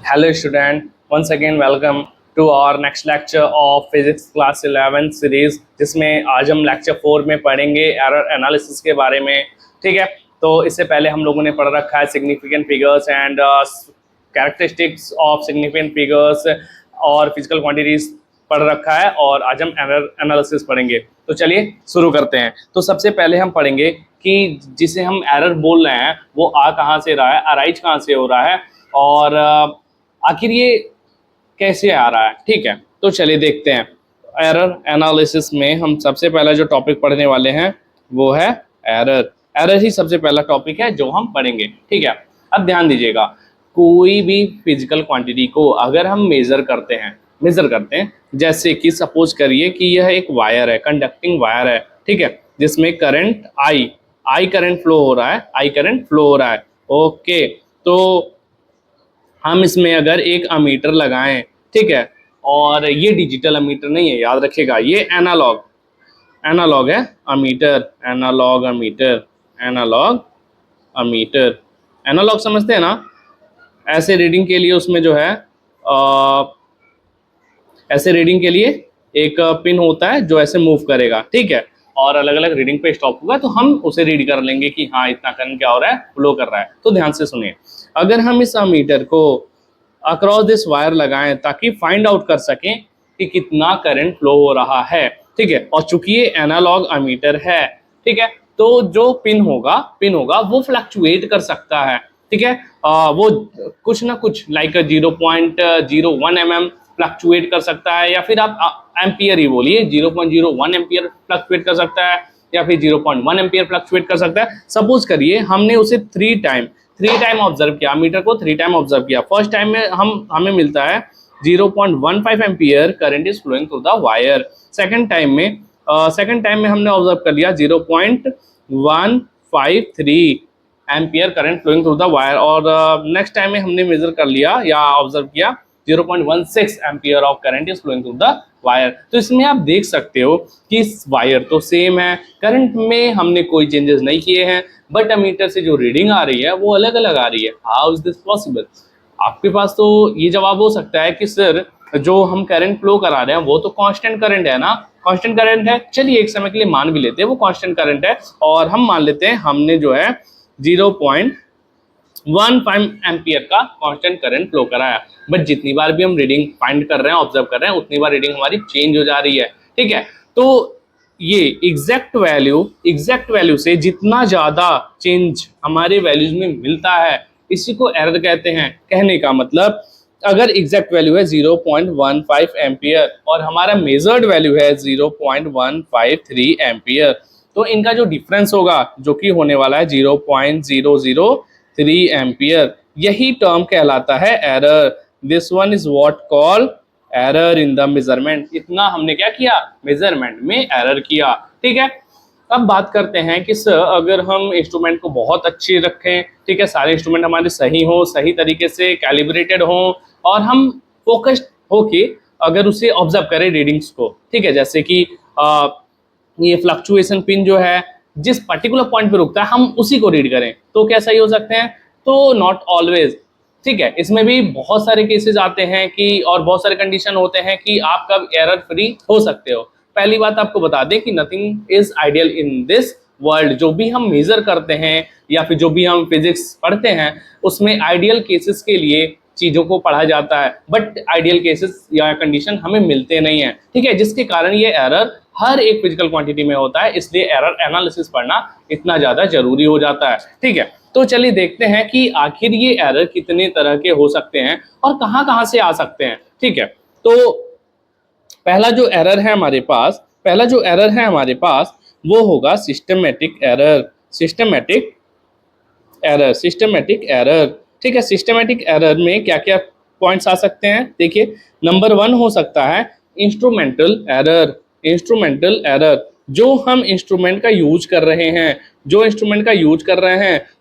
Hello student, once again welcome to our next lecture of physics class 11 series, जिसमें आज हम lecture 4 में पढ़ेंगे एरर एनालिसिस के बारे में। ठीक है, तो इससे पहले हम लोगों ने पढ़ रखा है significant figures and characteristics of significant figures और फिजिकल क्वांटिटीज पढ़ रखा है, और आज हम एरर एनालिसिस पढ़ेंगे। तो चलिए शुरू करते हैं। तो सबसे पहले हम पढ़ेंगे कि जिसे हम एरर बोल रहे हैं वो आ कहाँ से रहा है, अराइज कहाँ से हो रहा है, और आखिर ये कैसे आ रहा है। ठीक है, तो चलिए देखते हैं। एरर एनालिसिस में हम सबसे पहला जो टॉपिक पढ़ने वाले हैं वो है एरर। एरर ही सबसे पहला टॉपिक है जो हम पढ़ेंगे। ठीक है, अब ध्यान दीजिएगा, कोई भी फिजिकल क्वांटिटी को अगर हम मेजर करते हैं, जैसे कि सपोज करिए कि यह एक वायर है, कंडक्टिंग वायर है। ठीक है, जिसमें करंट आई करंट फ्लो हो रहा है। ओके, तो हम इसमें अगर एक अमीटर लगाएं, ठीक है, और ये डिजिटल अमीटर नहीं है, याद रखिएगा, ये एनालॉग है। एनालॉग समझते हैं ना। ऐसे रीडिंग के लिए उसमें जो है ऐसे रीडिंग के लिए एक पिन होता है जो ऐसे मूव करेगा। ठीक है, और अलग अलग रीडिंग पे स्टॉप होगा तो हम उसे रीड कर लेंगे कि हाँ इतना करंट क्या हो रहा है, फ्लो कर रहा है। तो ध्यान से सुनिए, अगर हम इस अमीटर को अक्रॉस दिस वायर लगाएं ताकि फाइंड आउट कर सकें कि कितना करंट फ्लो हो रहा है। ठीक है, और चूंकि ये एनालॉग अमीटर है, ठीक है, तो जो पिन होगा वो फ्लक्चुएट कर सकता है। ठीक है, वो कुछ ना कुछ लाइक 0.01 mm फ्लक्चुएट कर सकता है, या फिर आप एम्पियर ही बोलिए, 0.01 एम्पियर फ्लक्चुएट कर सकता है, या फिर 0.1 एम्पियर फ्लक्चुएट कर सकता है। सपोज करिए हमने उसे थ्री टाइम ऑब्जर्व किया, मीटर को 3 टाइम ऑब्जर्व किया। फर्स्ट टाइम में हमें मिलता है 0.15 ampere current is flowing through the wire. Second time में हमने ऑब्जर्व कर लिया 0.153 ampere current flowing through the wire, और नेक्स्ट टाइम में हमने मेजर कर लिया या ऑब्जर्व किया 0.16 ampere of current is flowing through the wire. तो इसमें आप देख सकते हो कि वायर तो सेम है, करंट में हमने कोई चेंजेस नहीं किए हैं, बट अमीटर से जो रीडिंग आ रही है वो अलग अलग आ रही है। How is this possible? आपके पास तो ये जवाब हो सकता है कि सर जो हम करंट फ्लो करा रहे हैं वो तो कांस्टेंट करंट है ना, कांस्टेंट करंट है। चलिए एक समय के लिए मान भी लेते हैं वो कांस्टेंट करंट है, और हम मान लेते हैं हमने जो है 0.15 एम्पियर का कांस्टेंट करंट फ्लो कराया। बट जितनी बार भी हम रीडिंग फाइंड कर रहे हैं, ऑब्जर्व कर रहे हैं, उतनी बार रीडिंग हमारी चेंज हो जा रही है। ठीक है, तो ये एग्जैक्ट वैल्यू से जितना ज्यादा चेंज हमारे वैल्यूज में मिलता है, इसी को एरर कहते हैं। कहने का मतलब, अगर एग्जैक्ट वैल्यू है 0.15 एम्पियर और हमारा मेजर्ड वैल्यू है 0.153 एम्पियर, तो इनका जो डिफरेंस होगा जो कि होने वाला है 0.003 एम्पियर, यही टर्म कहलाता है error. This one is what call error in the measurement. इतना हमने क्या किया, मेजरमेंट में एरर किया। ठीक है, अब बात करते हैं कि सर अगर हम इंस्ट्रूमेंट को बहुत अच्छे रखें, ठीक है, सारे इंस्ट्रूमेंट हमारे सही हो, सही तरीके से कैलिब्रेटेड हो, और हम फोकस्ड होके अगर उसे ऑब्जर्व करें रीडिंग्स को, ठीक है, जैसे कि ये फ्लक्चुएशन पिन जो है जिस पर्टिकुलर पॉइंट पे रुकता है हम उसी को रीड करें, तो क्या सही हो सकते हैं? तो नॉट ऑलवेज। ठीक है, इसमें भी बहुत सारे केसेस आते हैं कि, और बहुत सारे कंडीशन होते हैं कि आप कब एरर फ्री हो सकते हो। पहली बात आपको बता दें कि nothing is ideal in this world. जो भी हम मेजर करते हैं या फिर जो भी हम फिजिक्स पढ़ते हैं, उसमें आइडियल केसेस के लिए चीजों को पढ़ा जाता है, बट आइडियल केसेस या कंडीशन हमें मिलते नहीं है। ठीक है, जिसके कारण ये एरर हर एक फिजिकल क्वांटिटी में होता है, इसलिए एरर एनालिसिस पढ़ना इतना ज्यादा जरूरी हो जाता है। ठीक है, तो चलिए देखते हैं कि आखिर ये एरर कितने तरह के हो सकते हैं और कहाँ से आ सकते हैं। ठीक है, तो पहला जो एरर है हमारे पास वो होगा सिस्टमेटिक एरर। ठीक है, सिस्टमेटिक एरर में क्या क्या पॉइंट्स आ सकते हैं? देखिए, नंबर 1 हो सकता है इंस्ट्रूमेंटल एरर। जो हम इंस्ट्रूमेंट का यूज कर रहे हैं,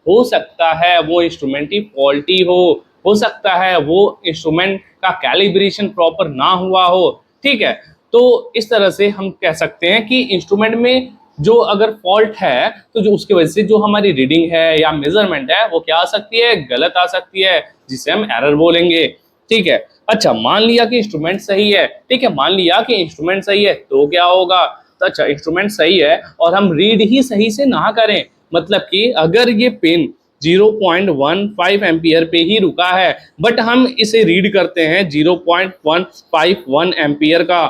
हो सकता है वो इंस्ट्रूमेंट ही फॉल्टी हो सकता है वो इंस्ट्रूमेंट का कैलिब्रेशन प्रॉपर ना हुआ हो। ठीक है, तो इस तरह से हम कह सकते हैं कि इंस्ट्रूमेंट में जो अगर फॉल्ट है तो जो उसकी वजह से जो हमारी रीडिंग है या मेजरमेंट है वो क्या आ सकती है, गलत आ सकती है, जिसे हम एरर बोलेंगे। ठीक है। अच्छा, मान लिया कि इंस्ट्रूमेंट सही है, ठीक है, मान लिया कि इंस्ट्रूमेंट सही है तो क्या होगा? तो अच्छा, इंस्ट्रूमेंट सही है और हम रीड ही सही से ना करें, मतलब कि अगर ये पिन 0.15 एम्पियर पे ही रुका है बट हम इसे रीड करते हैं 0.151 एम्पियर का,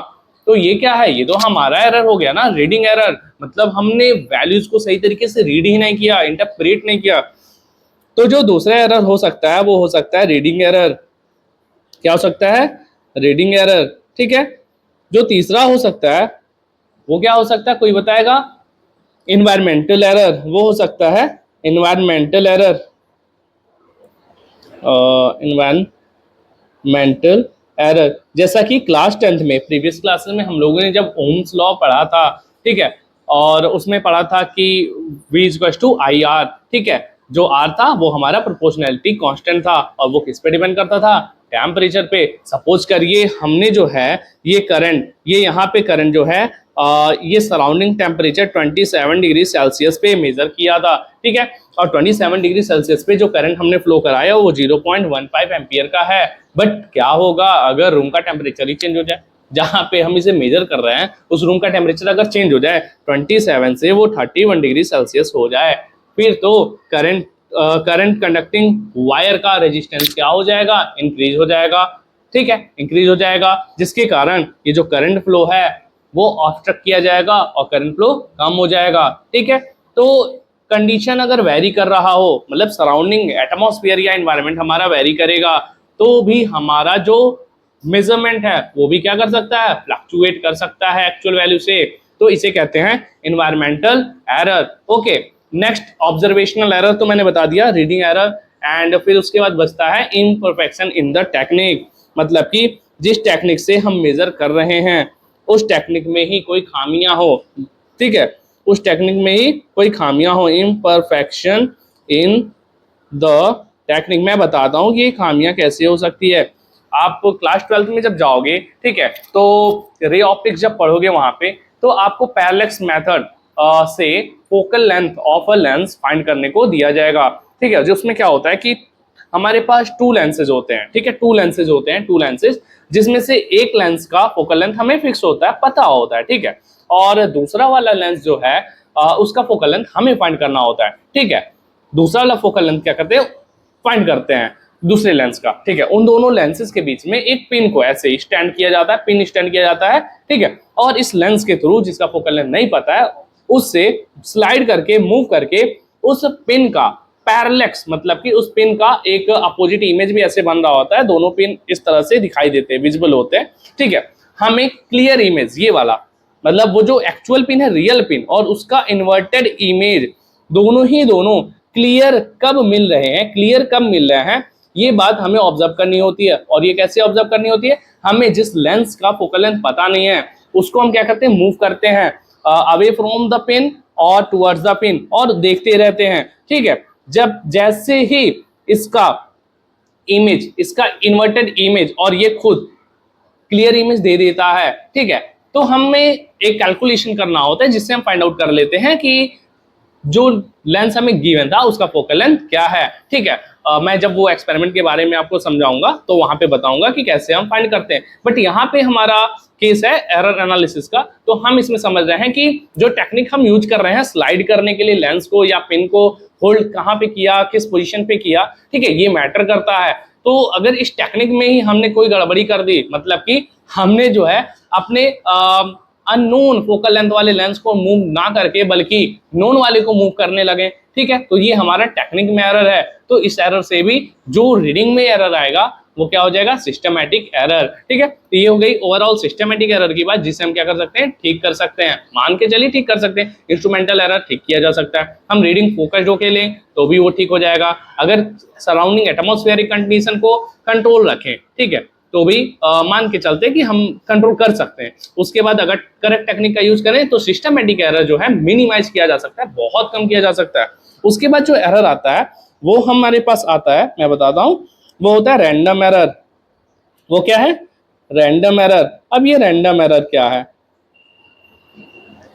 तो ये क्या है? ये तो हमारा एरर हो गया ना, रीडिंग एरर। मतलब हमने वैल्यूज को सही तरीके से रीड ही नहीं किया, इंटरप्रेट नहीं किया। तो जो दूसरा एरर हो सकता है वो हो सकता है रीडिंग एरर। क्या हो सकता है? रीडिंग एरर, ठीक है। जो तीसरा हो सकता है वो क्या हो सकता है, कोई बताएगा? इन्वायरमेंटल एरर, वो हो सकता है इन्वायरमेंटल एरर, इन्वायरमेंटल एरर। जैसा कि क्लास 10th में, प्रीवियस क्लासेस में हम लोगों ने जब ओम्स लॉ पढ़ा था, ठीक है, और उसमें पढ़ा था कि V equals to I R, ठीक है, जो आर था वो हमारा प्रोपोर्शनैलिटी कांस्टेंट था और वो किस पे डिपेंड करता था? टेम्परेचर पे। सपोज करिए हमने जो है ये करंट, ये यहाँ पे करंट जो है ये सराउंडिंग टेम्परेचर 27 डिग्री सेल्सियस पे मेजर किया था, ठीक है, और 27 डिग्री सेल्सियस पे जो करंट हमने फ्लो कराया वो 0.15 एम्पियर का है। बट क्या होगा अगर रूम का टेम्परेचर ही चेंज हो जाए? जहां पे हम इसे मेजर कर रहे हैं उस रूम का टेम्परेचर अगर चेंज हो जाए 27 से वो 31 डिग्री सेल्सियस हो जाए, फिर तो करंट कंडक्टिंग वायर का रेजिस्टेंस क्या हो जाएगा? इंक्रीज हो जाएगा, ठीक है, इंक्रीज हो जाएगा, जिसके कारण ये जो करंट फ्लो है वो ऑब्स्ट्रक्ट किया जाएगा और करंट फ्लो कम हो जाएगा, ठीक है। तो कंडीशन अगर वेरी कर रहा हो, मतलब सराउंडिंग एटमॉस्फेयर या एनवायरनमेंट हमारा वेरी करेगा, तो भी हमारा जो मेजरमेंट है वो भी क्या कर सकता है? फ्लक्चुएट कर सकता है एक्चुअल वैल्यू से। तो इसे कहते हैं environmental error. Okay, next observational error तो मैंने बता दिया, रीडिंग एरर। एंड फिर उसके बाद बचता है इम्परफेक्शन इन द टेक्निक, मतलब कि जिस टेक्निक से हम मेजर कर रहे हैं उस टेक्निक में ही कोई खामियां हो, ठीक है, उस टेक्निक में ही कोई खामियां हो। इम्परफेक्शन इन द टेक्निक, मैं बताता हूँ कि ये खामियां कैसे हो सकती है। आप क्लास 12th में जब जाओगे, ठीक है, तो रे ऑप्टिक्स जब पढ़ोगे वहां पे, तो आपको पैरेलैक्स मेथड से focal length of a lens find करने को दिया जाएगा, ठीक है। जिसमें क्या होता है कि हमारे पास टू लेंसेज होते हैं, ठीक है, टू लेंसेज होते हैं, टू लेंसेज, जिसमें से एक लेंस का फोकल लेंथ हमें फिक्स होता है, पता होता है, ठीक है, और दूसरा वाला लेंस जो है उसका फोकल लेंथ हमें फाइंड करना होता है, ठीक है। दूसरा वाला फोकल लेंथ क्या करते हैं? फाइंड करते हैं दूसरे लेंस का, ठीक है। उन दोनों लेंसेज के बीच में एक पिन को ऐसे ही स्टैंड किया जाता है, पिन स्टैंड किया जाता है, ठीक है, और इस लेंस के थ्रू जिसका फोकल लेंथ नहीं पता है उससे स्लाइड करके, मूव करके उस पिन का पैरेलैक्स, मतलब कि उस पिन का एक अपोजिट इमेज भी ऐसे बन रहा होता है, दोनों पिन इस तरह से दिखाई देते हैं, विजिबल होते हैं, ठीक है। हम एक क्लियर इमेज, ये वाला मतलब वो जो एक्चुअल पिन है, रियल पिन, और उसका इन्वर्टेड इमेज, दोनों ही दोनों क्लियर कब मिल रहे हैं, क्लियर कब मिल रहे हैं, ये बात हमें ऑब्जर्व करनी होती है। और ये कैसे ऑब्जर्व करनी होती है? हमें जिस लेंस का फोकल लेंथ पता नहीं है उसको हम क्या करते हैं? मूव करते हैं अवे फ्रॉम द पिन और टुवर्ड्स द पिन, और देखते रहते हैं, ठीक है। जब जैसे ही इसका इमेज, इसका इन्वर्टेड इमेज और ये खुद क्लियर इमेज दे देता है, ठीक है, तो हमें एक कैलकुलेशन करना होता है जिससे हम फाइंड आउट कर लेते हैं कि जो लेंस हमें गिवन था उसका फोकल लेंथ क्या है, ठीक है। मैं जब वो एक्सपेरिमेंट के बारे में आपको समझाऊंगा तो वहां पे बताऊंगा कि कैसे हम फाइंड करते हैं। बट यहाँ पे हमारा केस है एरर एनालिसिस का, तो हम इसमें समझ रहे हैं कि जो टेक्निक हम यूज कर रहे हैं स्लाइड करने के लिए लेंस को या पिन को होल्ड कहाँ पे किया, किस पोजीशन पे किया, ठीक है, ये मैटर करता है। तो अगर इस टेक्निक में ही हमने कोई गड़बड़ी कर दी, मतलब कि हमने जो है अपने अननोन फोकल लेंथ वाले लेंस को मूव ना करके बल्कि नोन वाले को मूव करने लगे, ठीक है, तो ये हमारा टेक्निक में एरर है। तो इस एरर से भी जो रीडिंग में एरर आएगा वो क्या हो जाएगा? सिस्टमैटिक एरर, ठीक है। तो ये हो गई ओवरऑल सिस्टमैटिक एरर की बात, जिसे हम क्या कर सकते हैं? ठीक कर सकते हैं, मान के चलिए ठीक कर सकते हैं। इंस्ट्रूमेंटल एरर ठीक किया जा सकता है, हम रीडिंग फोकस्ड होके लें तो भी वो ठीक हो जाएगा। अगर सराउंडिंग एटमॉस्फेरिक कंडीशन को कंट्रोल रखें, ठीक है, तो भी मान के चलते कि हम कंट्रोल कर सकते हैं। उसके बाद अगर करेक्ट टेक्निक का यूज करें तो सिस्टमैटिक एरर जो है मिनिमाइज किया जा सकता है, बहुत कम किया जा सकता है। उसके बाद जो एरर आता है वो हमारे पास आता है, मैं बताता हूं, वो होता है रैंडम एरर। वो क्या है? Random error. अब ये रैंडम एरर क्या है?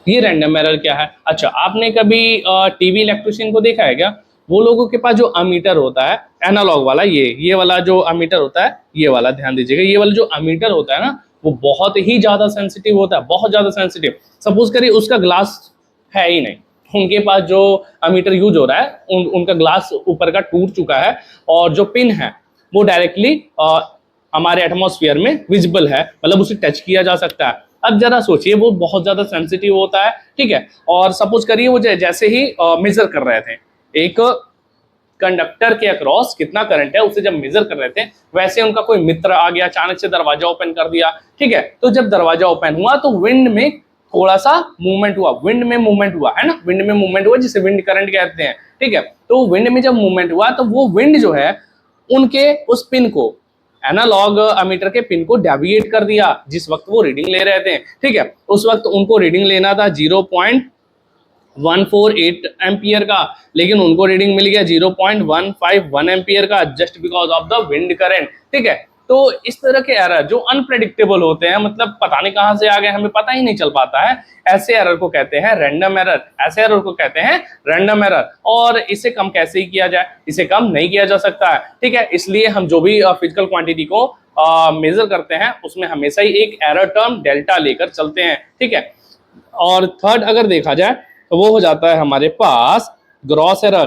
ये रैंडम एरर क्या है? अच्छा, आपने कभी टीवी इलेक्ट्रिशियन को देखा है क्या? वो लोगों के पास जो अमीटर होता है, एनालॉग वाला ये वाला जो अमीटर होता है, ये वाला ध्यान दीजिएगा, ये वाला जो अमीटर होता है ना वो बहुत ही ज्यादा सेंसिटिव होता है, बहुत ज्यादा सेंसिटिव। सपोज करिए उसका ग्लास है ही नहीं, उनके पास जो अमीटर यूज हो रहा है उनका ग्लास ऊपर का टूट चुका है और जो पिन है वो डायरेक्टली हमारे एटमॉस्फेयर में विजिबल है, मतलब उसे टच किया जा सकता है। अब जरा सोचिए वो बहुत ज्यादा सेंसिटिव होता है, ठीक है। और सपोज करिए वो जैसे ही मेजर कर रहे थे एक कंडक्टर के अक्रॉस कितना करंट है उसे जब मेजर कर रहे थे, वैसे उनका कोई मित्र आ गया अचानक से दरवाजा ओपन कर दिया, ठीक है। तो जब दरवाजा ओपन हुआ तो विंड में थोड़ा सा मूवमेंट हुआ, विंड में मूवमेंट हुआ है ना, विंड में मूवमेंट हुआ जिसे विंड करंट कहते हैं, ठीक है। तो विंड में जब मूवमेंट हुआ तो वो विंड जो है उनके उस पिन को, एनालॉग अमीटर के पिन को डेविएट कर दिया जिस वक्त वो रीडिंग ले रहे थे, ठीक है। उस वक्त उनको रीडिंग लेना था 0.148 एम्पियर का, लेकिन उनको रीडिंग मिल गया 0.151 एम्पियर का, just because of the wind current, ठीक है। तो इस तरह के एरर जो अनप्रेडिक्टेबल होते हैं, मतलब पता नहीं कहां से आ गए, हमें पता ही नहीं चल पाता है, ऐसे एरर को कहते हैं रैंडम एरर, ऐसे एरर को कहते हैं रैंडम एरर। और इसे कम कैसे ही किया जाए, इसे कम नहीं किया जा सकता है, ठीक है। इसलिए हम जो भी फिजिकल क्वांटिटी को मेजर करते हैं उसमें हमेशा ही एक एरर टर्म डेल्टा लेकर चलते हैं, ठीक है। और थर्ड अगर देखा जाए तो वो हो जाता है हमारे पास ग्रॉस एरर।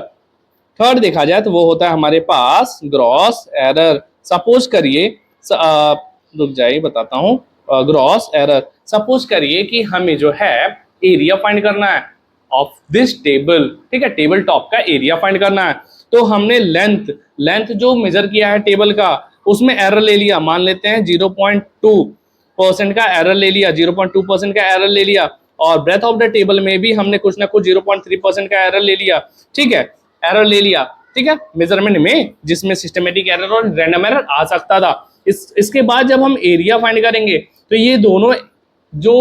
थर्ड देखा जाए तो वो होता है हमारे पास ग्रॉस एरर। सपोज करिए रुक जाइए बताता हूँ, ग्रॉस एरर। सपोज करिए कि हमें जो है एरिया फाइंड करना है ऑफ दिस टेबल, ठीक है, टेबल टॉप का एरिया फाइंड करना है। तो हमने लेंथ जो मेजर किया है टेबल का उसमें एरर ले लिया, मान लेते हैं 0.2% का एरर ले लिया, 0.2% का एरर ले लिया। और ब्रेथ ऑफ द टेबल में भी हमने कुछ ना कुछ 0.3% का एरर ले लिया, ठीक है, एरर ले लिया, ठीक है, मेजरमेंट में जिसमें सिस्टमेटिक एरर और रैंडम एरर आ सकता था। इसके बाद जब हम एरिया फाइंड करेंगे तो ये दोनों जो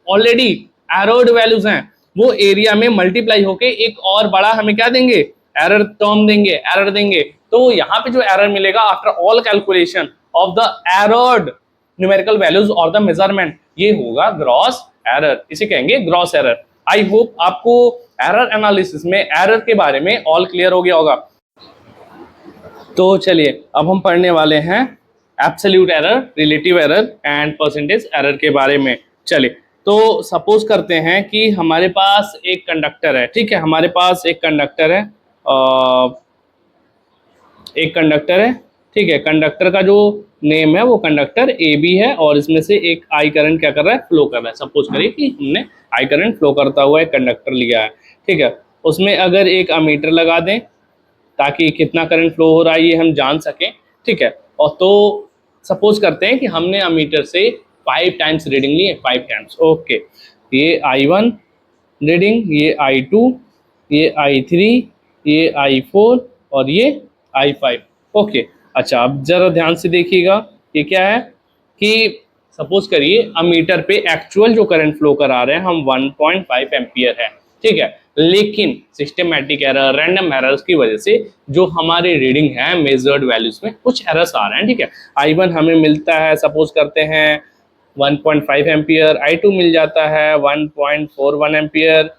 ऑलरेडी एरर्ड वैल्यूज हैं वो एरिया में मल्टीप्लाई होके एक और बड़ा हमें क्या देंगे, एरर टर्म देंगे, एरर देंगे। तो यहाँ पे जो एरर मिलेगा after all calculation of the errored numerical values और द मेजरमेंट, ये होगा ग्रॉस एरर, इसे कहेंगे ग्रॉस एरर। आई होप आपको एरर एनालिसिस में एरर के बारे में ऑल क्लियर हो गया होगा। तो चलिए अब हम पढ़ने वाले हैं absolute error, relative error and percentage error के बारे में। चलिए तो सपोज करते हैं कि हमारे पास एक कंडक्टर है, ठीक है, हमारे पास एक कंडक्टर है, ठीक है। कंडक्टर का जो नेम है वो कंडक्टर ए बी है और इसमें से एक आई करंट क्या कर रहा है, फ्लो कर रहा है। सपोज करिए कि हमने आई करंट फ्लो करता हुआ एक कंडक्टर लिया है, ठीक है। उसमें अगर एक अमीटर लगा दें ताकि कितना करंट फ्लो हो रहा है ये हम जान सकें, ठीक है। और तो सपोज करते हैं कि हमने अमीटर से 5 टाइम्स रीडिंग ली है, 5 टाइम्स, ओके। ये I1 रीडिंग, ये I2, ये I3, ये I4 और ये I5, ओके। अच्छा अब जरा ध्यान से देखिएगा, ये क्या है कि सपोज करिए अमीटर पे एक्चुअल जो करंट फ्लो करा रहे हैं हम 1.5 एम्पियर है, ठीक है। लेकिन सिस्टमैटिक एरर, रैंडम एरर्स की वजह से जो हमारी रीडिंग है मेजर्ड वैल्यूज में कुछ एरर्स आ रहे हैं, ठीक है। I1 हमें मिलता है सपोज करते हैं 1.5 एम्पियर, I2 मिल जाता है 1.41 एम्पियर,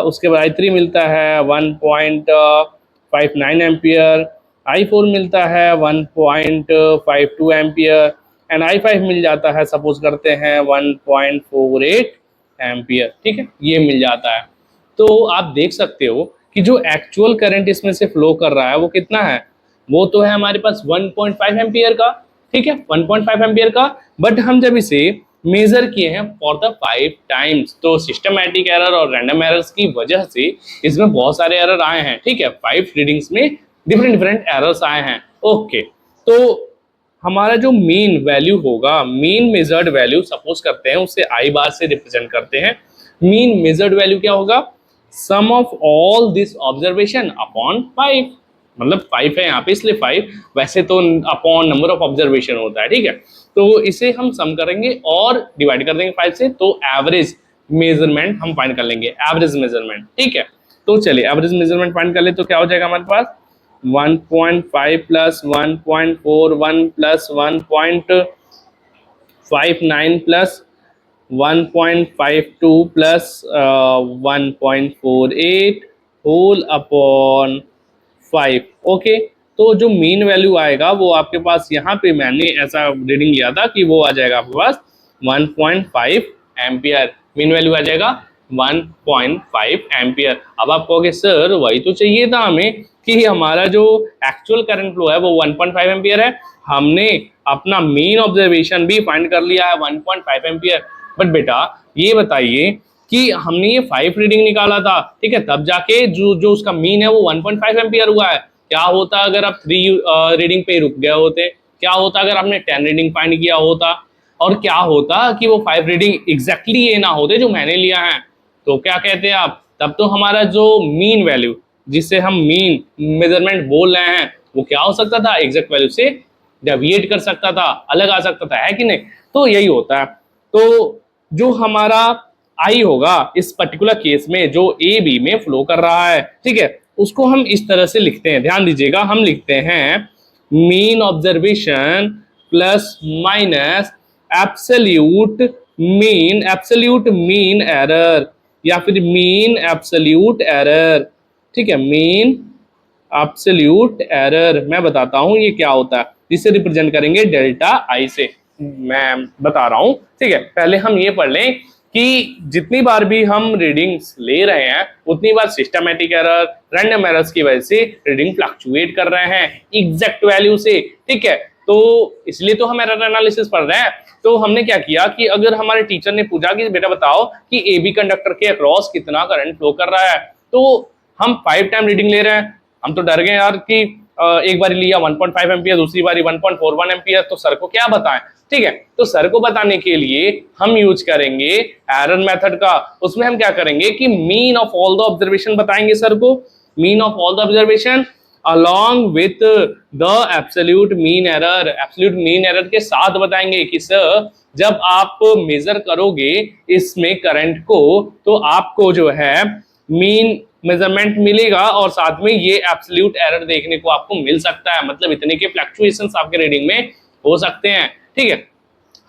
उसके बाद I3 मिलता है 1.59 एम्पियर, I4 मिलता है 1.52 एम्पियर एंड I5 मिल जाता है सपोज करते हैं 1.48 एम्पियर, ठीक है, ये मिल जाता है। तो आप देख सकते हो कि जो एक्चुअल करंट इसमें से फ्लो कर रहा है वो कितना है, वो तो है हमारे पास 1.5 एम्पियर का, ठीक है, 1.5 एम्पियर का। बट हम जब इसे मेजर किए हैं फॉर द 5 टाइम्स, तो सिस्टमैटिक एरर और रैंडम एरर्स की वजह से इसमें बहुत सारे एरर आए हैं, ठीक है। 5 रीडिंग्स में डिफरेंट एरर्स आए हैं, ओके। तो हमारा जो मीन वैल्यू होगा, मीन मेजर्ड वैल्यू सपोज करते हैं उसे आई बार से रिप्रेजेंट करते हैं। मीन मेजर्ड वैल्यू क्या होगा, sum of all this observation upon 5, मतलब 5 है यहाँ पे इसलिए 5, वैसे तो अपॉन नंबर ऑफ ऑब्जर्वेशन होता है, ठीक है। तो इसे हम सम करेंगे और डिवाइड कर देंगे 5 से, तो एवरेज मेजरमेंट हम फाइंड कर लेंगे, एवरेज मेजरमेंट, ठीक है। तो चलिए एवरेज मेजरमेंट फाइंड कर ले तो क्या हो जाएगा हमारे पास 1.5 plus 1.41 plus 1.59 plus 1.52 plus 1.48 whole upon 5, okay. तो जो मीन वैल्यू आएगा वो आपके पास यहाँ पे मैंने ऐसा रीडिंग लिया था कि वो आ जाएगा आपके पास 1.5 एम्पियर। मीन वैल्यू आ जाएगा 1.5 एम्पियर। अब आप कहोगे सर वही तो चाहिए था हमें कि हमारा जो एक्चुअल करंट फ्लो है वो 1.5 एम्पियर है, हमने अपना मीन ऑब्जर्वेशन भी फाइंड कर लिया है 1.5 एम्पियर। बट बेटा ये बताइए कि हमने ये 5 रीडिंग निकाला था, ठीक है, तब जाके जो जो उसका मीन है वो 1.5 एम्पियर हुआ है। क्या होता अगर आप 3 रीडिंग पे रुक गए होते? क्या होता अगर आपने 10 रीडिंग फाइंड किया होता? और क्या होता कि वो 5 रीडिंग एग्जैक्टली ये ना होते जो मैंने लिया है? तो क्या कहते हैं आप, तब तो हमारा जो मीन वैल्यू जिसे हम मीन मेजरमेंट बोल रहे हैं वो क्या हो सकता था, एग्जैक्ट वैल्यू से डेविएट कर सकता था, अलग आ सकता था, है कि नहीं? तो यही होता है। तो जो हमारा आई होगा इस पर्टिकुलर केस में जो ए बी में फ्लो कर रहा है, ठीक है, उसको हम इस तरह से लिखते हैं, ध्यान दीजिएगा, हम लिखते हैं mean observation plus minus absolute mean error या फिर मीन एब्सोल्यूट एरर, ठीक है, मीन एब्सोल्यूट एरर। मैं बताता हूं ये क्या होता है, जिसे रिप्रेजेंट करेंगे डेल्टा आई से। मैं बता रहा हूं, ठीक है, पहले हम ये पढ़ लें कि जितनी बार भी हम रीडिंग्स ले रहे हैं उतनी बार सिस्टमैटिक एरर, रैंडम एरर्स की वजह से रीडिंग फ्लक्चुएट कर रहे हैं एग्जैक्ट वैल्यू से, ठीक है। तो इसलिए तो हम एरर एनालिसिस पढ़ रहे हैं। तो हमने क्या किया कि अगर हमारे टीचर ने पूछा कि बेटा बताओ कि ए बी कंडक्टर के अक्रॉस कितना करंट फ्लो कर रहा है, तो हम 5 टाइम रीडिंग ले रहे हैं, हम तो डर गए यार कि एक बार लिया 1.5 एम्पियर, दूसरी बारी 1.41 एम्पियर, तो सर को क्या बताएं, ठीक है। तो सर को बताने के लिए हम यूज करेंगे एरर मेथड का। उसमें हम क्या करेंगे कि mean of all the observation बताएंगे सर को, mean of all the observation along with the absolute mean error, absolute mean error के साथ बताएंगे कि सर जब आप मेजर करोगे इसमें करंट को तो आपको जो है मीन मेजरमेंट मिलेगा और साथ में ये एब्सोल्यूट एरर देखने को आपको मिल सकता है, मतलब इतने के फ्लक्चुएशंस आपके रीडिंग में हो सकते हैं, ठीक है।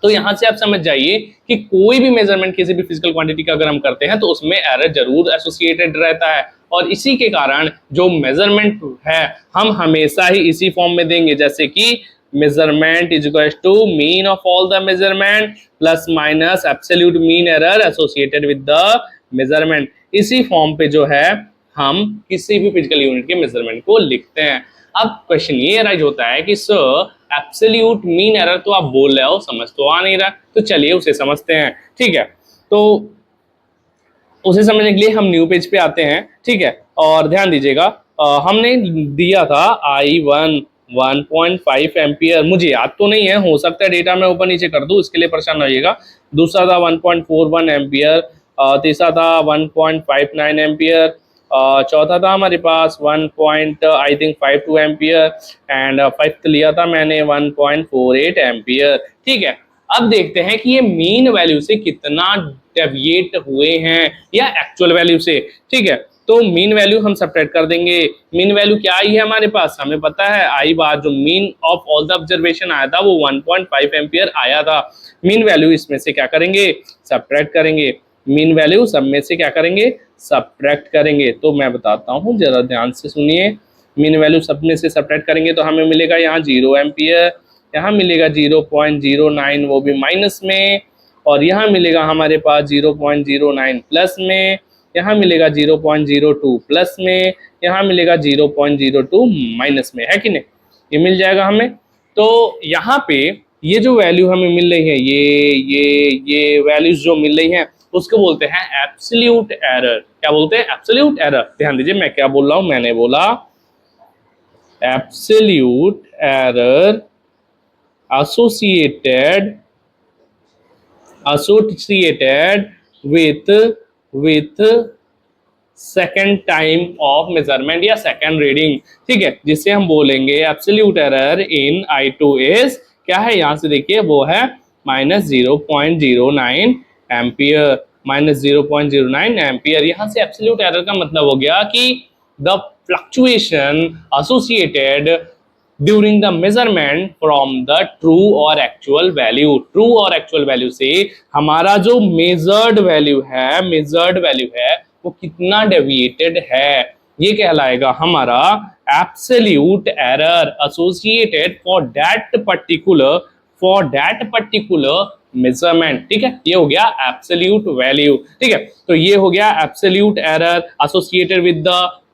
तो यहां से आप समझ जाइए कि कोई भी मेजरमेंट किसी भी फिजिकल क्वांटिटी का अगर हम करते हैं तो उसमें एरर जरूर एसोसिएटेड रहता है, और इसी के कारण जो मेजरमेंट है हम हमेशा ही इसी फॉर्म में देंगे, जैसे कि measurement is equal to mean of all the measurement plus minus absolute mean error associated with the measurement. इसी फॉर्म पे जो है हम किसी भी फिजिकल यूनिट के मेजरमेंट को लिखते हैं। अब क्वेश्चन ये राइज होता है कि सर एब्सोल्यूट मीन एरर तो आप बोल रहे हो, समझ तो आ नहीं रहा, तो चलिए उसे समझते हैं, ठीक है। तो उसे समझने के लिए हम न्यू पेज पे आते हैं, ठीक है, और ध्यान दीजिएगा हमने दिया था I1 1.5 एम्पियर, मुझे याद तो नहीं है, हो सकता है डेटा में ऊपर नीचे कर दूं, इसके लिए परेशान रहिएगा। दूसरा था 1.41 एम्पियर, तीसरा था 1.59 एम्पियर, चौथा था हमारे पास 1.52 एम्पियर एंड फिफ्थ लिया था मैंने 1.48 एम्पियर, ठीक है। अब देखते हैं कि ये मीन वैल्यू से कितना डेविएट हुए हैं या एक्चुअल वैल्यू से, ठीक है। तो मीन वैल्यू हम सब्ट्रैक्ट कर देंगे। मीन वैल्यू क्या आई है हमारे पास, हमें पता है आई बार जो mean of all the observation आया था वो 1.5 एम्पियर आया था। मीन वैल्यू इसमें से क्या करेंगे, सब्ट्रैक्ट करेंगे। मीन वैल्यू सब में से क्या करेंगे, सब्ट्रैक्ट करेंगे। तो मैं बताता हूँ, जरा ध्यान से सुनिए। मीन वैल्यू सब में से सब्ट्रैक्ट करेंगे तो हमें मिलेगा यहाँ 0 एम्पियर, यहाँ मिलेगा 0.09 वो भी माइनस में, और यहाँ मिलेगा हमारे पास 0.09 प्लस में, यहाँ मिलेगा 0.02 प्लस में, यहाँ मिलेगा 0.02 माइनस में, है कि नहीं, ये मिल जाएगा हमें। तो यहाँ पे ये जो वैल्यू हमें मिल रही है, ये वैल्यूज जो मिल रही हैं उसको बोलते हैं एब्सोल्यूट एरर। क्या बोलते हैं, एब्सोल्यूट एरर। ध्यान दीजिए मैं क्या बोल रहा हूं, मैंने बोला absolute error associated with second time of measurement या सेकेंड रीडिंग, ठीक है, जिसे हम बोलेंगे absolute error in I2 is क्या है, यहां से देखिए वो है -0.09 एम्पियर, -0.09 एम्पियर। यहां से एब्सोल्यूट एरर का मतलब हो गया कि the fluctuation associated during the measurement from the true और एक्चुअल वैल्यू। ट्रू और एक्चुअल वैल्यू से हमारा जो मेजर्ड वैल्यू है वो कितना डेविएटेड है, ये कहलाएगा हमारा absolute error associated for that particular measurement. ठीक है, ये हो गया एब्सोल्यूट वैल्यू। ठीक है, तो ये हो गया absolute error associated with the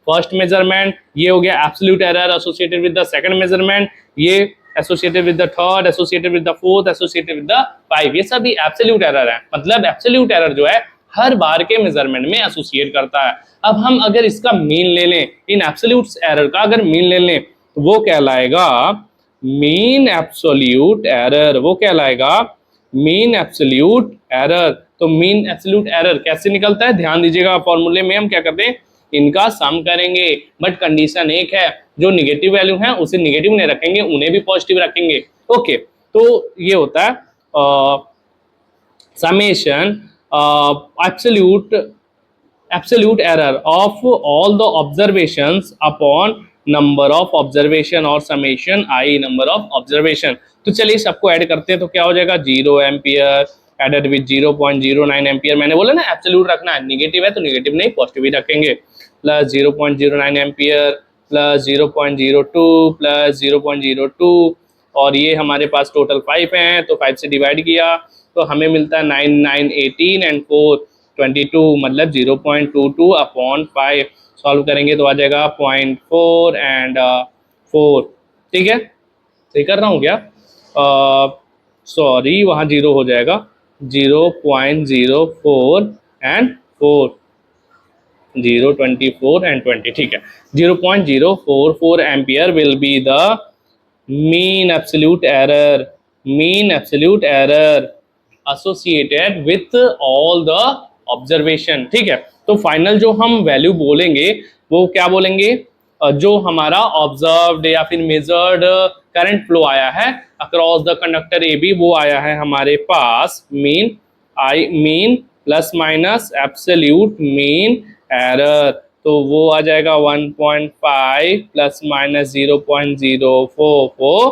first measurement, ये हो गया absolute error associated with the second measurement, ये associated with the third, associated with the fourth, associated with the five. ये सभी एब्सोल्यूट एरर है। मतलब एब्सोल्यूट एरर जो है हर बार के मेजरमेंट में एसोसिएट करता है। अब हम अगर इसका मीन ले लें, इन एब्सोल्यूट एरर का अगर मीन ले लें तो वो कहलाएगा मीन एब्सोल्यूट एरर। वो कहलाएगा मीन एब्सोल्यूट एरर। तो मीन एब्सोल्यूट एरर कैसे निकलता है, ध्यान दीजिएगा। फॉर्मूले में हम क्या करते हैं, इनका सम करेंगे, बट कंडीशन एक है, जो निगेटिव वैल्यू है उसे निगेटिव नहीं रखेंगे, उन्हें भी पॉजिटिव रखेंगे। ओके, तो ये होता है summation absolute error of all the observations upon number of observation और summation I number of observation। तो चलिए सबको ऐड करते हैं, तो क्या हो जाएगा 0 एम्पियर एडेड विद 0.09 एम्पियर। मैंने बोला ना एब्सोल्यूट रखना है, निगेटिव है तो निगेटिव नहीं पॉजिटिव ही रखेंगे, प्लस 0.09 एम्पियर प्लस 0.02 प्लस 0.02, और ये हमारे पास टोटल 5 हैं तो 5 से डिवाइड किया तो हमें मिलता है 9 9 18 एंड 4 22, मतलब 0.22 अपॉन 5। सॉल्व करेंगे तो आ जाएगा 0.4 एंड 4। ठीक है, सही कर रहा हूँ क्या? सॉरी, वहाँ 0 हो जाएगा, 0.04 एंड 4, 0.24 एंड 20। ठीक है, 0.044 ampere will be the mean absolute error associated with all the observation। ठीक है, तो फाइनल जो हम वैल्यू बोलेंगे वो क्या बोलेंगे, जो हमारा ऑब्जर्व्ड या फिर मेजर्ड करंट फ्लो आया है across the conductor A B, वो आया है हमारे पास mean plus minus absolute mean error, तो वो आ जाएगा 1.5 प्लस माइनस 0.044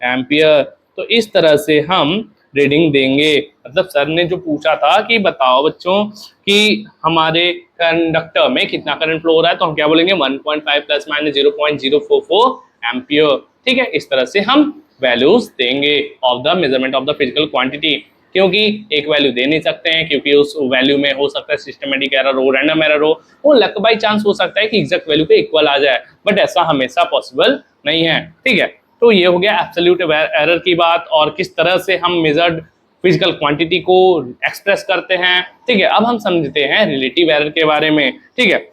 एम्पियर। तो इस तरह से हम रीडिंग देंगे। मतलब सर ने जो पूछा था कि बताओ बच्चों कि हमारे कंडक्टर में कितना करंट फ्लो हो रहा है, तो हम क्या बोलेंगे 1.5 प्लस माइनस 0.044 एम्पियर। ठीक है, इस तरह से हम वैल्यूज देंगे of the measurement of the physical quantity. क्योंकि एक वैल्यू दे नहीं सकते हैं, क्योंकि उस वैल्यू में हो सकता है सिस्टमेटिक एरर हो, रैंडम एरर हो, वो लक बाई चांस हो सकता है कि एग्जैक्ट वैल्यू पे इक्वल आ जाए, बट ऐसा हमेशा पॉसिबल नहीं है। ठीक है, तो ये हो गया एब्सोल्यूट एरर की बात और किस तरह से हम मेजर्ड फिजिकल क्वांटिटी को एक्सप्रेस करते हैं। ठीक है, अब हम समझते हैं रिलेटिव एरर के बारे में। ठीक है,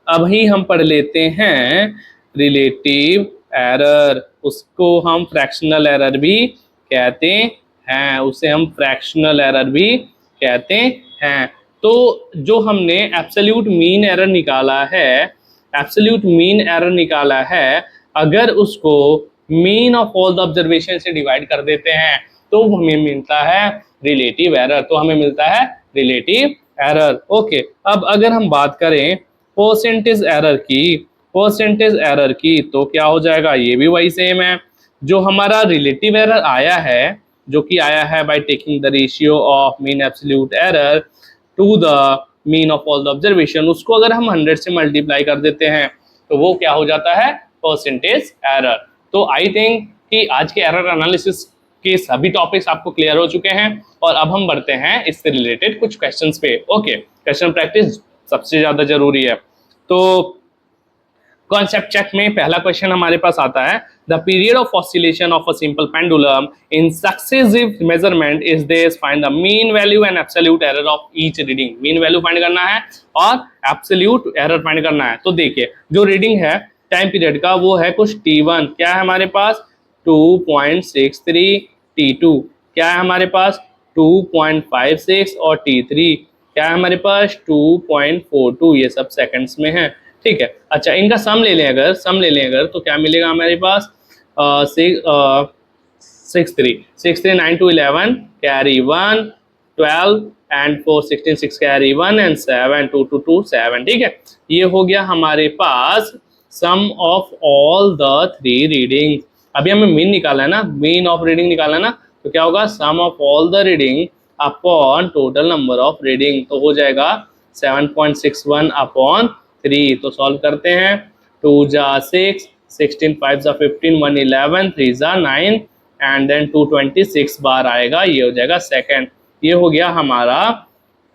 अभी हम पढ़ लेते हैं रिलेटिव एरर, उसको हम फ्रैक्शनल एरर भी कहते हैं, उसे हम फ्रैक्शनल एरर भी कहते हैं। तो जो हमने एब्सोल्यूट मीन एरर निकाला है, अगर उसको mean of all the observation से डिवाइड कर देते हैं तो हमें मिलता है रिलेटिव एरर। ओके, अब अगर हम बात करें परसेंटेज एरर की तो क्या हो जाएगा, ये भी वही सेम है। जो हमारा रिलेटिव एरर आया है, जो कि आया है by taking the ratio of mean absolute error to the mean of all the observation, उसको अगर हम 100 से मल्टीप्लाई कर देते हैं तो वो क्या हो जाता है, परसेंटेज एरर। तो आई थिंक कि आज के एरर एनालिसिस के सभी टॉपिक्स आपको क्लियर हो चुके हैं और अब हम बढ़ते हैं इससे रिलेटेड कुछ क्वेश्चंस पे। ओके, क्वेश्चन प्रैक्टिस सबसे ज्यादा जरूरी है। तो कॉन्सेप्ट चेक में पहला क्वेश्चन हमारे पास आता है, the period of oscillation of a simple pendulum in successive measurement is this, find the mean value and absolute error of each reading. Mean value find करना है और एब्सोल्यूट एरर फाइंड करना है। तो देखिए, जो रीडिंग है टाइम पीरियड का वो है कुछ t1, क्या है हमारे पास 2.63, t2 क्या है हमारे पास 2.56 और t3 क्या है हमारे पास 2.42, ये सब सेकंड्स में है। ठीक है, अच्छा इनका सम ले लें अगर तो क्या मिलेगा हमारे पास 6 3 9 2 11 कैरी 1 12 एंड 4 16 6 कैरी 1 एंड 7 2 2 2 7। ठीक है, ये हो गया हमारे पास सम ऑफ ऑल द 3 रीडिंग। अभी हमें मीन निकाला है ना, मीन ऑफ रीडिंग निकाला ना, तो क्या होगा sum of all the reading upon total number of reading, तो हो जाएगा 7.61 अपॉन 3। तो सॉल्व करते हैं, 2 जा 6, 16 5 जा 15, 1 11, 3 जा 9 एंड देन 226 बार आएगा, ये हो जाएगा सेकंड। ये हो गया हमारा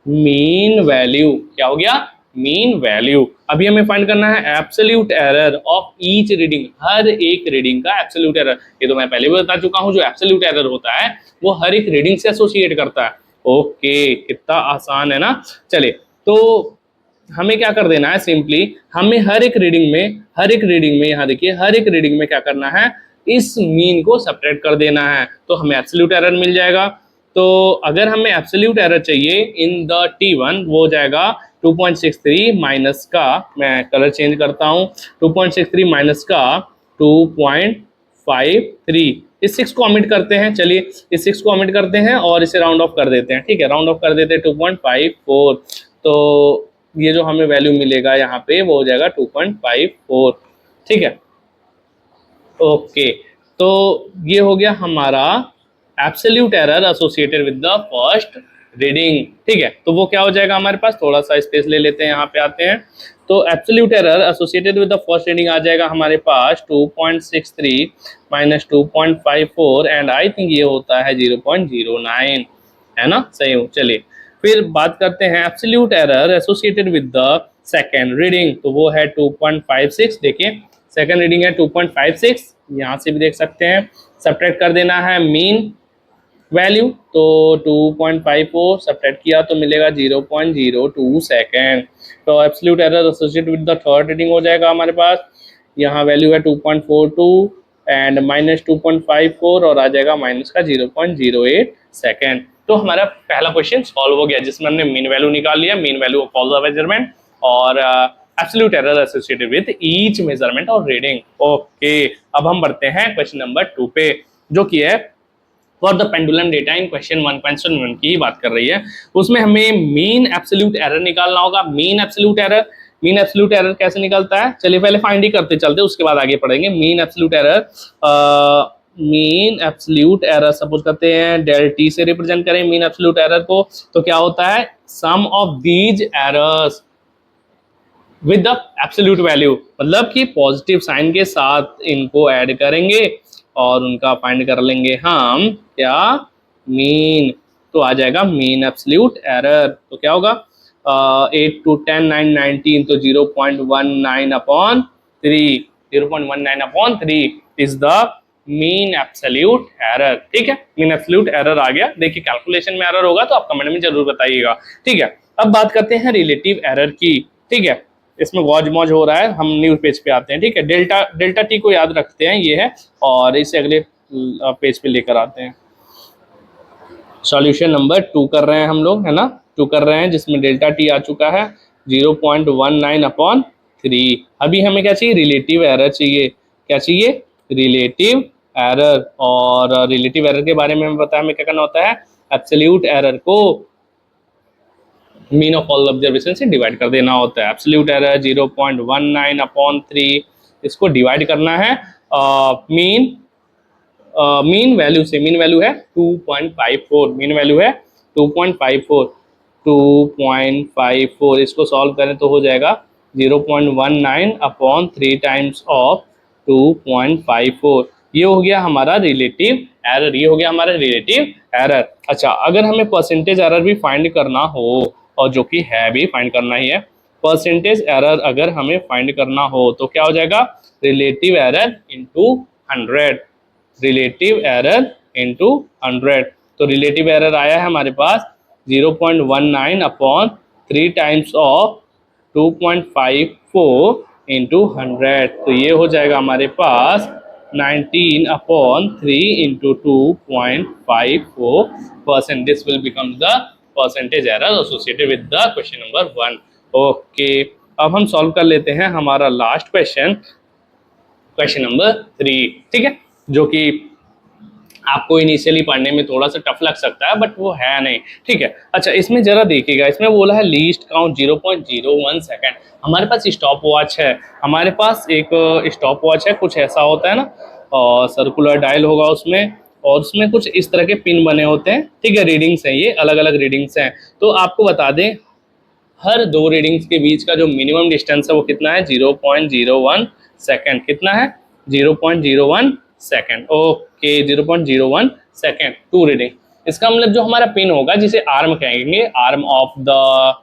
मीन वैल्यू। क्या हो गया? Mean value. अभी हमें फाइंड करना है absolute error of each reading, हर एक रीडिंग का एब्सोल्यूट एरर। ये तो मैं पहले भी बता चुका हूं, जो एब्सोल्यूट एरर होता है वो हर एक रीडिंग से एसोसिएट करता है। ओके, कितना आसान है ना। चलिए, तो हमें क्या कर देना है, सिंपली हमें हर एक रीडिंग में यहाँ देखिए, हर एक रीडिंग में क्या करना है, इस मीन को सब्ट्रैक्ट कर देना है, तो हमें एब्सोल्यूट एरर मिल जाएगा। तो अगर हमें एब्सोल्यूट एरर चाहिए इन द T1, वो हो जाएगा 2.63 माइनस का, मैं कलर चेंज करता हूँ, 2.63 माइनस का 2.53। इस 6 को ऑमिट करते हैं, चलिए इस 6 को ऑमिट करते हैं और इसे राउंड ऑफ कर देते हैं। ठीक है, राउंड ऑफ कर देते हैं 2.54। तो ये जो हमें वैल्यू मिलेगा यहाँ पे वो हो जाएगा 2.54। ठीक है, ओके, तो ये हो गया हमारा absolute error associated with the first reading. ठीक है, तो वो क्या हो जाएगा हमारे पास, थोड़ा सा स्पेस ले लेते हैं, यहाँ पे आते हैं। तो absolute error associated with the first reading आ जाएगा हमारे पास 2.63 माइनस 2.54 एंड आई थिंक ये होता है 0.09, है ना, सही हो। चलिए फिर बात करते हैं absolute error associated with the second reading, तो वो है 2.56। देखिए सेकेंड रीडिंग है 2.56, यहाँ से भी देख सकते हैं। सब्ट्रैक्ट कर देना है मीन वैल्यू, तो 2.54 सब्ट्रैक्ट किया तो मिलेगा 0.02 सेकेंड। तो absolute error associated with the third reading हो जाएगा हमारे पास, यहाँ वैल्यू है 2.42 एंड माइनस 2.54 और आ जाएगा माइनस का 0.08 सेकेंड। तो हमारा पहला क्वेश्चन सॉल्व हो गया, जिसमें हमने मीन वैल्यू निकाल लिया, mean value of all the measurement और absolute error associated with each measurement और रीडिंग। ओके, अब हम बढ़ते हैं क्वेश्चन नंबर 2 पे, जो कि है for the pendulum data in question 1.1 की बात कर रही है। उसमें हमें मीन एब्सोल्यूट एरर निकालना होगा। मीन एब्सोल्यूट एरर कैसे निकलता है, चलिए पहले फाइंड ही करते चलते, उसके बाद आगे पढ़ेंगे। मीन एब्सोल्यूट एरर सपोज करते हैं डेल टी से रिप्रेजेंट करें मीन एब्सोल्यूट एरर को, तो क्या होता है, sum of these errors with the absolute value, मतलब कि पॉजिटिव साइन के साथ इनको ऐड करेंगे और उनका फाइंड कर लेंगे हम क्या, मीन। तो आ जाएगा मीन एब्सोल्यूट एरर। तो क्या होगा, 8 to 10 9 19, तो 0.19 upon 3, 0.19 upon 3 is the mean absolute error. ठीक है, मीन एब्सोल्यूट एरर आ गया। देखिए कैलकुलेशन में एरर होगा तो आप कमेंट में जरूर बताइएगा। ठीक है, अब बात करते हैं रिलेटिव एरर की। ठीक है, इसमें गौज मौज हो रहा है, हम न्यू पेज पे आते हैं। ठीक है, डेल्टा टी को याद रखते हैं, ये है, और इसे अगले पेज पे लेकर आते हैं। सॉल्यूशन नंबर 2 कर रहे हैं हम लोग, है ना, 2 कर रहे हैं, जिसमें डेल्टा टी आ चुका है 0.19 अपॉन 3। अभी हमें क्या चाहिए, रिलेटिव एरर चाहिए। क्या चाहिए, रिलेटिव एरर। और रिलेटिव एरर के बारे में हमें पता है हमें क्या करना होता है, एब्सोल्यूट एरर को मीन ऑफ ऑल ऑब्जर्वेशन से डिवाइड कर देना होता है। एब्सोल्यूट एरर 0.19 अपॉन 3, इसको डिवाइड करना है मीन वैल्यू से। मीन वैल्यू है 2.54, मीन वैल्यू है 2.54, इसको सॉल्व करें तो हो जाएगा 0.19 अपॉन 3 टाइम्स ऑफ 2.54। ये हो गया हमारा रिलेटिव एरर, अच्छा, अगर हमें परसेंटेज एरर भी फाइंड करना हो, और जो कि है भी फाइंड करना ही है, परसेंटेज एरर अगर हमें फाइंड करना हो तो क्या हो जाएगा, relative error into 100, relative error into 100। तो रिलेटिव एरर आया है हमारे पास 0.19 अपॉन 3 टाइम्स ऑफ 2.54 इंटू 100, तो ये हो जाएगा हमारे पास 19 upon 3 into 2.54%. This will become the percentage error associated with the question number 1। Okay, अब हम सॉल्व कर लेते हैं हमारा लास्ट क्वेश्चन नंबर 3। ठीक है, जो कि आपको इनिशियली पढ़ने में थोड़ा सा टफ लग सकता है, बट वो है नहीं। ठीक है, अच्छा, इसमें जरा देखिएगा, इसमें बोला है लीस्ट काउंट 0.01 सेकेंड। हमारे पास स्टॉप वॉच है, हमारे पास एक स्टॉप वॉच है, कुछ ऐसा होता है ना, और सर्कुलर डायल होगा उसमें, और उसमें कुछ इस तरह के पिन बने होते हैं। ठीक है, रीडिंग्स हैं, ये अलग अलग रीडिंग्स हैं। तो आपको बता दें हर दो रीडिंग्स के बीच का जो मिनिमम डिस्टेंस है वो कितना है, 0.01 सेकेंड। कितना है, 0.01 second. Okay, 0.01 second, two reading. इसका मतलब जो हमारा पिन होगा, जिसे आर्म कहेंगे, arm of the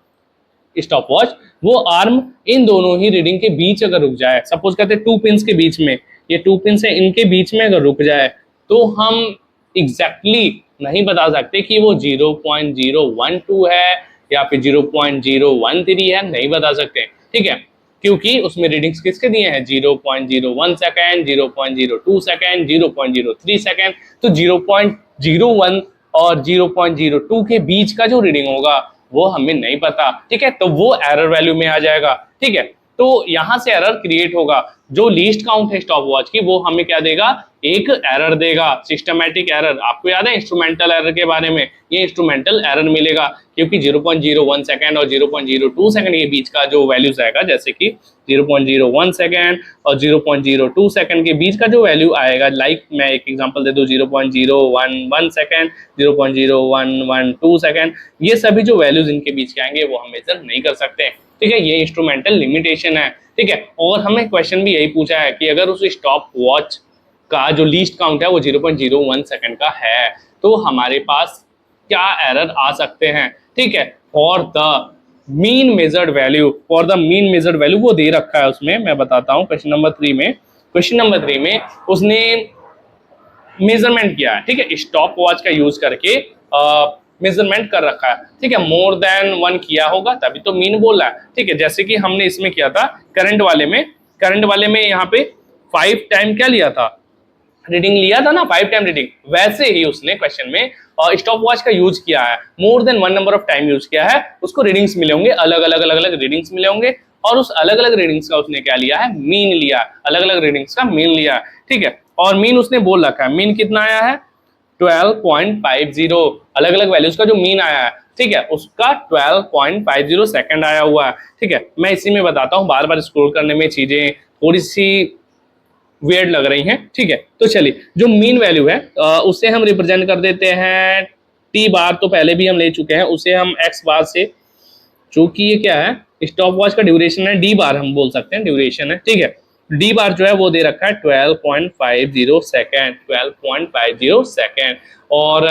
stopwatch, वो आर्म इन दोनों ही रीडिंग के बीच अगर रुक जाए, सपोज कहते हैं टू पिंस के बीच में, ये टू पिंस है, इनके बीच में अगर रुक जाए, तो हम एग्जैक्टली नहीं बता सकते कि वो 0.012 है या फिर 0.013 है, नहीं बता सकते, ठीक है, क्योंकि उसमें रीडिंग्स किसके दिए हैं, 0.01 सेकेंड, 0.02 सेकेंड, 0.03 सेकेंड। तो 0.01 और 0.02 के बीच का जो रीडिंग होगा वो हमें नहीं पता, ठीक है, तो वो एरर वैल्यू में आ जाएगा, ठीक है। तो यहां से एरर क्रिएट होगा। जो लीस्ट काउंट है स्टॉप वॉच की, वो हमें क्या देगा, एक एरर देगा, सिस्टमैटिक एरर। आपको याद है इंस्ट्रूमेंटल एरर के बारे में, ये इंस्ट्रूमेंटल एरर मिलेगा, क्योंकि 0.01 सेकेंड और 0.02 सेकेंड के बीच का जो वैल्यूज आएगा, जैसे कि 0.01 सेकेंड और 0.02 सेकेंड के बीच का जो वैल्यू आएगा, लाइक मैं एक एग्जांपल दे दूं, 0.011 सेकेंड, 0.0112 सेकेंड, ये सभी जो वैल्यूज इनके बीच के आएंगे वो हम मेजर नहीं कर सकते, ठीक है, ये इंस्ट्रूमेंटल लिमिटेशन है, ठीक है। और हमें क्वेश्चन भी यही पूछा है कि अगर उस स्टॉप वॉच का जो लीस्ट काउंट है वो 0.01 सेकेंड का है, तो हमारे पास क्या एरर आ सकते हैं, ठीक है। For the mean measured value, for the mean measured value वो दे रखा है उसमें, मैं बताता हूं क्वेश्चन नंबर 3 में। क्वेश्चन नंबर 3 में उसने मेजरमेंट किया है, ठीक है, स्टॉप वॉच का यूज करके मेजरमेंट कर रखा है, ठीक है, मोर देन 1 किया होगा तभी तो मीन बोल रहा है, ठीक है। जैसे कि हमने इसमें किया था करंट वाले में यहाँ पे 5 टाइम क्या लिया था, रीडिंग लिया था ना, 5 टाइम रीडिंग, वैसे ही उसने क्वेश्चन में स्टॉप वॉच का यूज किया है, more than 1 number of time use किया है, उसको रीडिंग्स मिले होंगे, अलग अलग रीडिंग्स मिले होंगे, और उस अलग अलग रीडिंग्स का उसने क्या लिया है, मीन लिया, अलग अलग रीडिंग्स का मीन लिया, ठीक है। और मीन उसने बोल रखा है, मीन कितना आया है, 12.50, अलग अलग वैल्यूज का जो मीन आया है, ठीक है, उसका 12.50 सेकंड आया हुआ है, ठीक है। मैं इसी में बताता हूँ, बार बार स्क्रॉल करने में चीजें थोड़ी सी वेयर्ड लग रही हैं, ठीक है। तो चलिए, जो मीन वैल्यू है उसे हम रिप्रेजेंट कर देते हैं टी बार, तो पहले भी हम ले चुके हैं, उसे हम एक्स बार से, चूंकि ये क्या है, स्टॉप वॉच का ड्यूरेशन है, डी बार हम बोल सकते हैं, ड्यूरेशन है, ठीक है। डी बार जो है वो दे रखा है 12.50 सेकेंड, 12.50 सेकेंड। और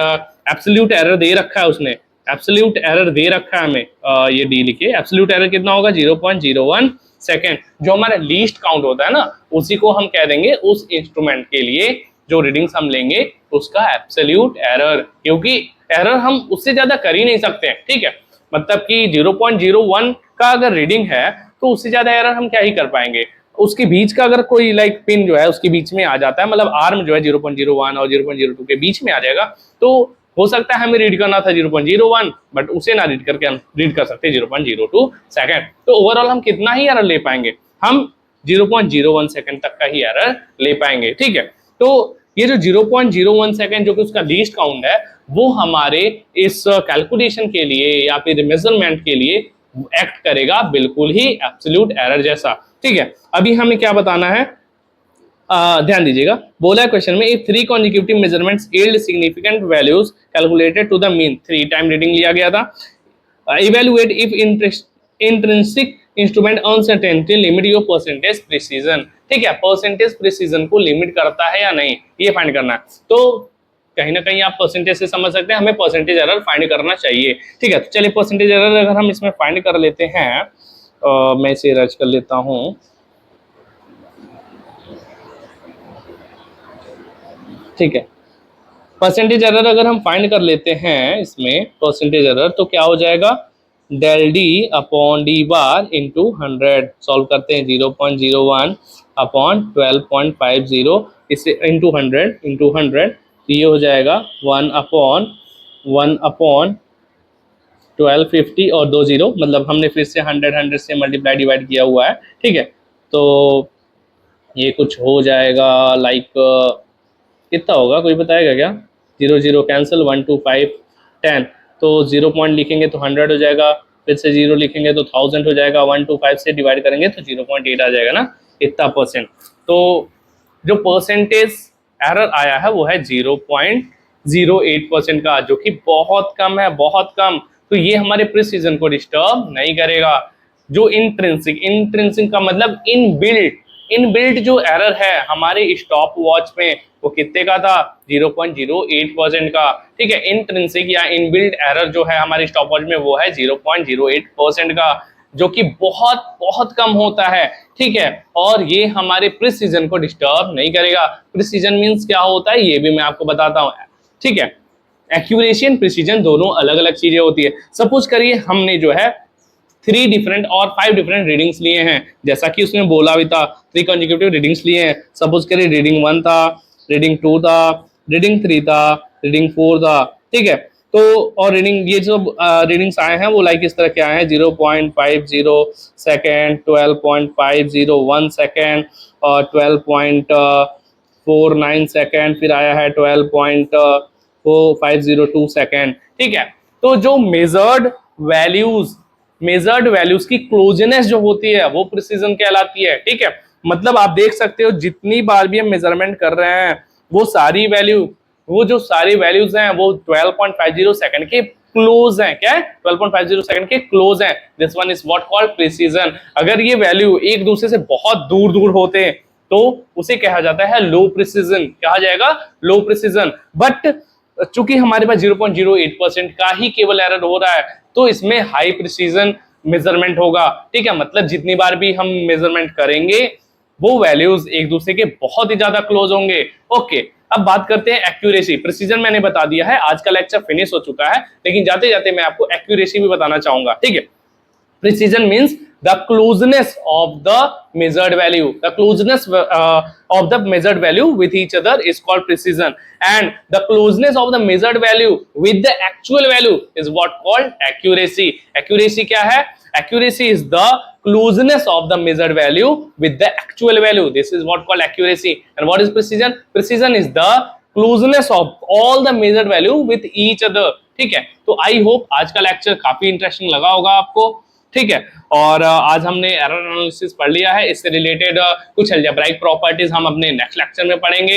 एब्सोल्यूट एरर दे रखा है उसने, एब्सोल्यूट एरर दे रखा है हमें, ये डी लिखे, एब्सोल्यूट एरर कितना होगा, 0.01 सेकेंड। जो हमारा लीस्ट काउंट होता है ना, उसी को हम कह देंगे उस इंस्ट्रूमेंट के लिए जो रीडिंग्स हम लेंगे उसका एब्सोल्यूट एरर, क्योंकि एरर हम उससे ज्यादा कर ही नहीं सकते हैं, ठीक है। मतलब कि 0.01 का अगर रीडिंग है तो उससे ज्यादा एरर हम क्या ही कर पाएंगे। उसके बीच का अगर कोई लाइक पिन जो है उसके बीच में आ जाता है, मतलब आर्म जो है 0.01 और 0.02 के बीच में आ जाएगा, तो हो सकता है हमें रीड करना था 0.01, बट उसे ना रीड करके हम रीड कर सकते हैं 0.02 सेकेंड। तो ओवरऑल हम कितना ही एरर ले पाएंगे, हम 0.01 सेकेंड तक का ही एरर ले पाएंगे, ठीक है। तो ये जो 0.01 सेकेंड जो कि उसका लीस्ट काउंट है, वो हमारे इस कैलकुलेशन के लिए या फिर मेजरमेंट के लिए एक्ट करेगा बिल्कुल ही एब्सोल्यूट एरर जैसा, ठीक है। अभी हमें क्या बताना है, ध्यान दीजिएगा, बोला है क्वेश्चन में, if 3 consecutive measurements yield significant values calculated to the mean, 3 time reading लिया गया था, evaluate if intrinsic instrument uncertainty limit your percentage precision, ठीक है, परसेंटेज प्रिसीजन को लिमिट करता है या नहीं, ये फाइंड करना है। तो कहीं ना कहीं आप परसेंटेज से समझ सकते हैं हमें परसेंटेज एरर फाइंड करना चाहिए, ठीक है। तो चलिए, परसेंटेज एरर अगर हम इसमें फाइंड कर लेते हैं, मैं इसे रच कर लेता हूं, ठीक है। परसेंटेज एरर अगर हम फाइंड कर लेते हैं इसमें, परसेंटेज एरर तो क्या हो जाएगा, del D upon D bar into 100, solve करते हैं, 0.01 अपॉन 12.50, इसे इंटू 100, ये हो जाएगा 1 अपॉन 1250 और 2 जीरो, मतलब हमने फिर से 100 से मल्टीप्लाई डिवाइड किया हुआ है, ठीक है। तो ये कुछ हो जाएगा लाइक, कितना होगा कोई बताएगा क्या, 0 0 कैंसिल, 1 2 5 10, तो 0 पॉइंट लिखेंगे तो 100 हो जाएगा, फिर से 0 लिखेंगे तो 1000 हो जाएगा, 1 2 5 से डिवाइड करेंगे तो 0.8 आ जाएगा ना, इतना परसेंट। तो जो परसेंटेज एरर आया है वो है 0.08% का, जो कि बहुत कम है, बहुत कम। तो ये हमारे प्रिसीजन को डिस्टर्ब नहीं करेगा। जो इंट्रिंसिक का मतलब इनबिल्ट जो एरर है हमारे स्टॉप वॉच में वो कितने का था, 0.08% का। ठीक है, इंट्रिंसिक या इनबिल्ट एरर जो है हमारे स्टॉप वॉच में वो है 0.08% का, जो कि बहुत बहुत कम होता है। ठीक है, और ये हमारे प्रिसीजन को डिस्टर्ब नहीं करेगा। प्रिसीजन मींस क्या होता है ये भी मैं आपको बताता हूँ। ठीक है, एक्यूरेसी एंड प्रिसीजन दोनों अलग अलग चीजें होती है। सपोज करिए हमने जो है 3 डिफरेंट और 5 डिफरेंट रीडिंग्स लिए हैं, जैसा कि उसने बोला भी था 3 कंसेक्यूटिव रीडिंग्स लिए हैं। सपोज करिए रीडिंग 1 था, रीडिंग 2 था, रीडिंग 3 था, रीडिंग 4 था। ठीक है, तो और रीडिंग ये जो रीडिंग्स आए हैं वो लाइक इस तरह के आए हैं, 0.50 सेकेंड, 12.501 सेकेंड और 12.49 सेकेंड, फिर आया है 12.4502 सेकेंड। ठीक है, तो जो मेजर्ड वैल्यूज की क्लोजनेस जो होती है वो प्रिसीजन कहलाती है। ठीक है, मतलब आप देख सकते हो जितनी बार भी हम मेजरमेंट कर रहे हैं वो जो सारी वैल्यूज हैं वो 12.50 सेकंड के क्लोज हैं। क्या है, 12.50 सेकंड के क्लोज हैं। This one is what called precision. अगर ये वैल्यू एक दूसरे से बहुत दूर दूर होते हैं तो उसे कहा जाता है लो प्रिसीजन, कहा जाएगा लो प्रिसीजन। बट चूंकि हमारे पास 0.08% का ही केवल एरर हो रहा है तो इसमें हाई प्रिसीजन मेजरमेंट होगा। ठीक है, मतलब जितनी बार भी हम मेजरमेंट करेंगे वो वैल्यूज एक दूसरे के बहुत ही ज्यादा क्लोज होंगे। ओके, अब बात करते हैं एक्यूरेसी। प्रिसीजन मैंने बता दिया है, आज का लेक्चर फिनिश हो चुका है, लेकिन जाते जाते मैं आपको एक्यूरेसी भी बताना चाहूंगा। ठीक है, precision means the closeness of the measured value, the closeness of the measured value with each other is called precision, and the closeness of the measured value with the actual value is what called accuracy. Accuracy क्या है, accuracy is the closeness of the measured value with the actual value. This is what called accuracy. And what is precision? Precision is the closeness of all the measured value with each other. ठीक है, तो I hope आज का lecture काफी interesting लगा होगा आपको। ठीक है, और आज हमने एरर एनालिसिस पढ़ लिया है। इससे रिलेटेड कुछ अलजेब्राइक प्रॉपर्टीज हम अपने नेक्स्ट लेक्चर में पढ़ेंगे।